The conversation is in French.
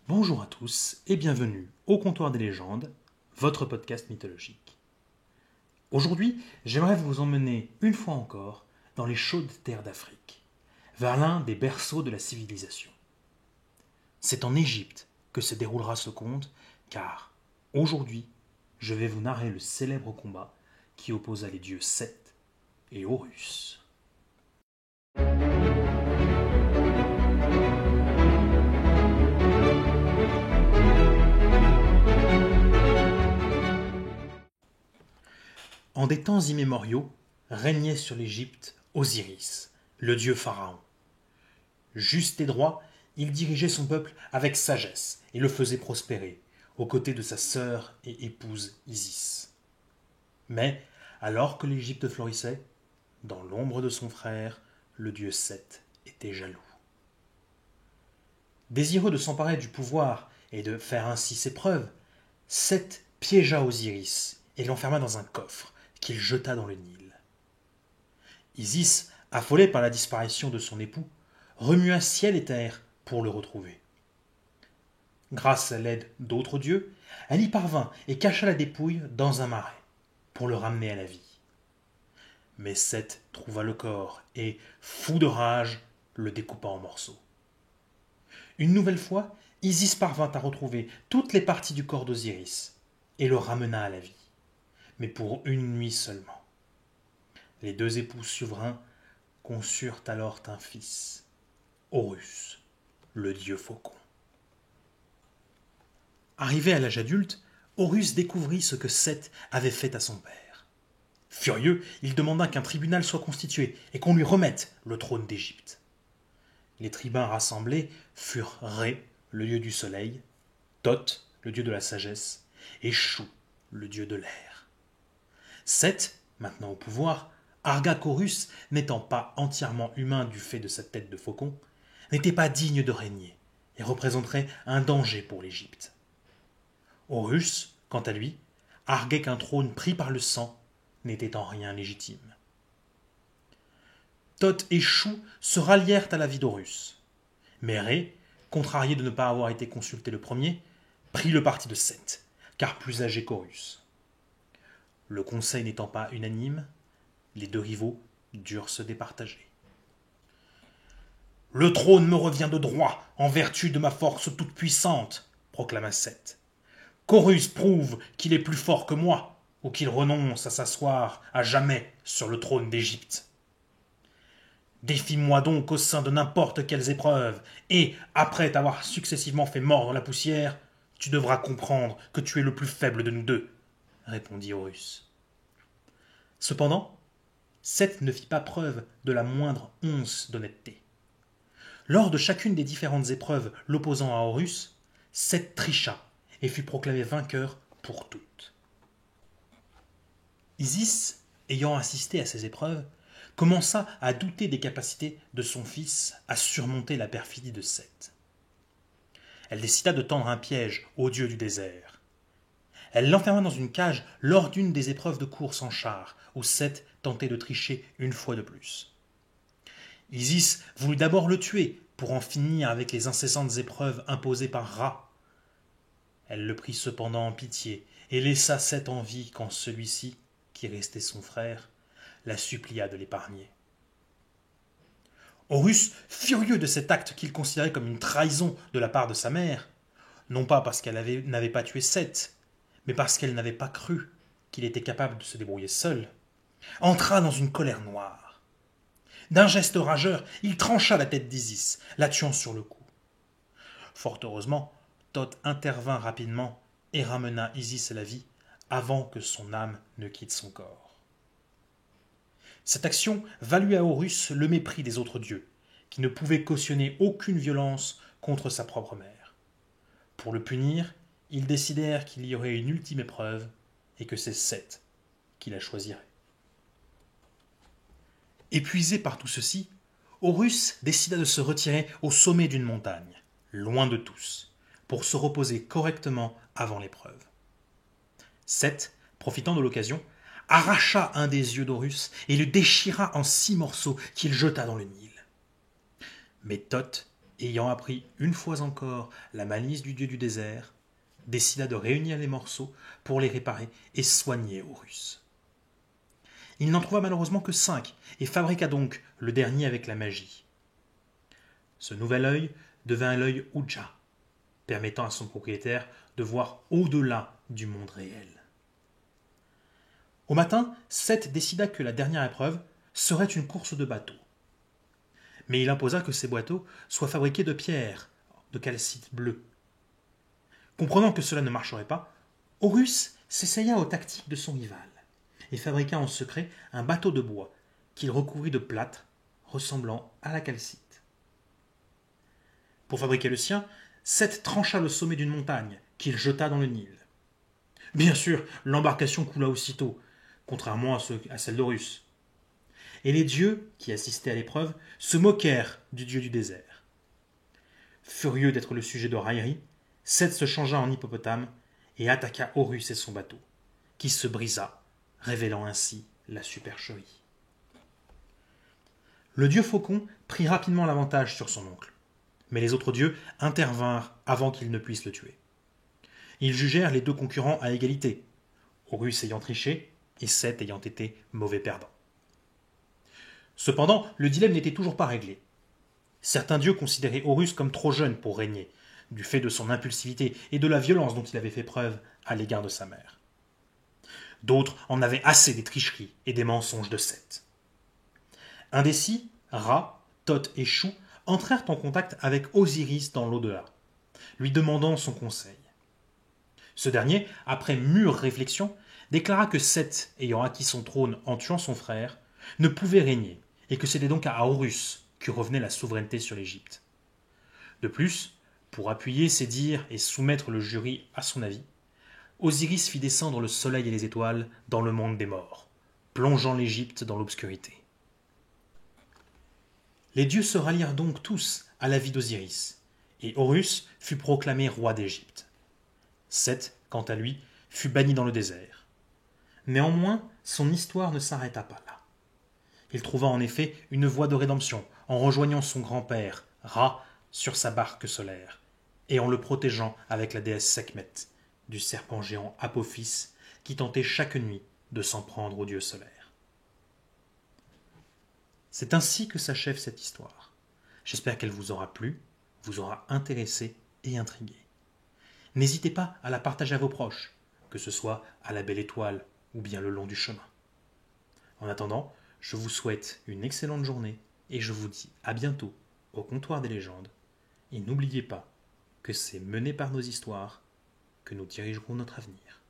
Bonjour à tous et bienvenue au Comptoir des légendes, votre podcast mythologique. Aujourd'hui, j'aimerais vous emmener une fois encore dans les chaudes terres d'Afrique, vers l'un des berceaux de la civilisation. C'est en Égypte que se déroulera ce conte, car aujourd'hui, je vais vous narrer le célèbre combat qui opposa les dieux Seth et Horus. En des temps immémoriaux, régnait sur l'Égypte Osiris, le dieu pharaon. Juste et droit, il dirigeait son peuple avec sagesse et le faisait prospérer, aux côtés de sa sœur et épouse Isis. Mais, alors que l'Égypte florissait, dans l'ombre de son frère, le dieu Seth était jaloux. Désireux de s'emparer du pouvoir et de faire ainsi ses preuves, Seth piégea Osiris et l'enferma dans un coffre qu'il jeta dans le Nil. Isis, affolée par la disparition de son époux, remua ciel et terre pour le retrouver. Grâce à l'aide d'autres dieux, elle y parvint et cacha la dépouille dans un marais pour le ramener à la vie. Mais Seth trouva le corps et, fou de rage, le découpa en morceaux. Une nouvelle fois, Isis parvint à retrouver toutes les parties du corps d'Osiris et le ramena à la vie, mais pour une nuit seulement. Les deux époux souverains conçurent alors un fils, Horus, le dieu faucon. Arrivé à l'âge adulte, Horus découvrit ce que Seth avait fait à son père. Furieux, il demanda qu'un tribunal soit constitué et qu'on lui remette le trône d'Égypte. Les tribuns rassemblés furent Ré, le dieu du soleil, Thoth, le dieu de la sagesse, et Chou, le dieu de l'air. Seth, maintenant au pouvoir, argua qu'Horus, n'étant pas entièrement humain du fait de sa tête de faucon, n'était pas digne de régner et représenterait un danger pour l'Égypte. Horus, quant à lui, arguait qu'un trône pris par le sang n'était en rien légitime. Thoth et Chou se rallièrent à l'avis d'Horus. Mais Ré, contrarié de ne pas avoir été consulté le premier, prit le parti de Seth, car plus âgé qu'Horus. Le conseil n'étant pas unanime, les deux rivaux durent se départager. « Le trône me revient de droit, en vertu de ma force toute-puissante, proclama Seth. Qu'Horus prouve qu'il est plus fort que moi, ou qu'il renonce à s'asseoir à jamais sur le trône d'Égypte. Défie-moi donc au sein de n'importe quelles épreuves, et, après t'avoir successivement fait mordre la poussière, tu devras comprendre que tu es le plus faible de nous deux, répondit Horus. Cependant, Seth ne fit pas preuve de la moindre once d'honnêteté. Lors de chacune des différentes épreuves l'opposant à Horus, Seth tricha et fut proclamé vainqueur pour toutes. Isis, ayant assisté à ces épreuves, commença à douter des capacités de son fils à surmonter la perfidie de Seth. Elle décida de tendre un piège au dieu du désert. Elle l'enferma dans une cage lors d'une des épreuves de course en char, où Seth tentait de tricher une fois de plus. Isis voulut d'abord le tuer pour en finir avec les incessantes épreuves imposées par Ra. Elle le prit cependant en pitié et laissa Seth en vie quand celui-ci, qui restait son frère, la supplia de l'épargner. Horus, furieux de cet acte qu'il considérait comme une trahison de la part de sa mère, non pas parce qu'elle n'avait pas tué Seth, mais parce qu'elle n'avait pas cru qu'il était capable de se débrouiller seul, entra dans une colère noire. D'un geste rageur, il trancha la tête d'Isis, la tuant sur le coup. Fort heureusement, Thoth intervint rapidement et ramena Isis à la vie avant que son âme ne quitte son corps. Cette action valut à Horus le mépris des autres dieux, qui ne pouvaient cautionner aucune violence contre sa propre mère. Pour le punir, ils décidèrent qu'il y aurait une ultime épreuve et que c'est Seth qui la choisirait. Épuisé par tout ceci, Horus décida de se retirer au sommet d'une montagne, loin de tous, pour se reposer correctement avant l'épreuve. Seth, profitant de l'occasion, arracha un des yeux d'Horus et le déchira en 6 morceaux qu'il jeta dans le Nil. Mais Thoth ayant appris une fois encore la malice du dieu du désert, décida de réunir les morceaux pour les réparer et soigner Horus. Il n'en trouva malheureusement que 5 et fabriqua donc le dernier avec la magie. Ce nouvel œil devint l'œil Uja, permettant à son propriétaire de voir au-delà du monde réel. Au matin, Seth décida que la dernière épreuve serait une course de bateaux. Mais il imposa que ces bateaux soient fabriqués de pierre, de calcite bleu. Comprenant que cela ne marcherait pas, Horus s'essaya aux tactiques de son rival et fabriqua en secret un bateau de bois qu'il recouvrit de plâtre ressemblant à la calcite. Pour fabriquer le sien, Seth trancha le sommet d'une montagne qu'il jeta dans le Nil. Bien sûr, l'embarcation coula aussitôt, contrairement à celle d'Horus. Et les dieux, qui assistaient à l'épreuve, se moquèrent du dieu du désert. Furieux d'être le sujet de raillerie, Seth se changea en hippopotame et attaqua Horus et son bateau, qui se brisa, révélant ainsi la supercherie. Le dieu faucon prit rapidement l'avantage sur son oncle, mais les autres dieux intervinrent avant qu'il ne puisse le tuer. Ils jugèrent les deux concurrents à égalité, Horus ayant triché et Seth ayant été mauvais perdant. Cependant, le dilemme n'était toujours pas réglé. Certains dieux considéraient Horus comme trop jeune pour régner, du fait de son impulsivité et de la violence dont il avait fait preuve à l'égard de sa mère. D'autres en avaient assez des tricheries et des mensonges de Seth. Indécis, Ra, Thoth et Shu entrèrent en contact avec Osiris dans l'au-delà, lui demandant son conseil. Ce dernier, après mûre réflexion, déclara que Seth, ayant acquis son trône en tuant son frère, ne pouvait régner, et que c'était donc à Horus que revenait la souveraineté sur l'Égypte. De plus, pour appuyer ses dires et soumettre le jury à son avis, Osiris fit descendre le soleil et les étoiles dans le monde des morts, plongeant l'Égypte dans l'obscurité. Les dieux se rallièrent donc tous à l'avis d'Osiris, et Horus fut proclamé roi d'Égypte. Seth, quant à lui, fut banni dans le désert. Néanmoins, son histoire ne s'arrêta pas là. Il trouva en effet une voie de rédemption en rejoignant son grand-père, Ra, sur sa barque solaire, et en le protégeant avec la déesse Sekhmet, du serpent géant Apophis, qui tentait chaque nuit de s'en prendre au dieu solaire. C'est ainsi que s'achève cette histoire. J'espère qu'elle vous aura plu, vous aura intéressé et intrigué. N'hésitez pas à la partager à vos proches, que ce soit à la belle étoile ou bien le long du chemin. En attendant, je vous souhaite une excellente journée et je vous dis à bientôt au comptoir des légendes. Et n'oubliez pas que c'est mené par nos histoires que nous dirigerons notre avenir.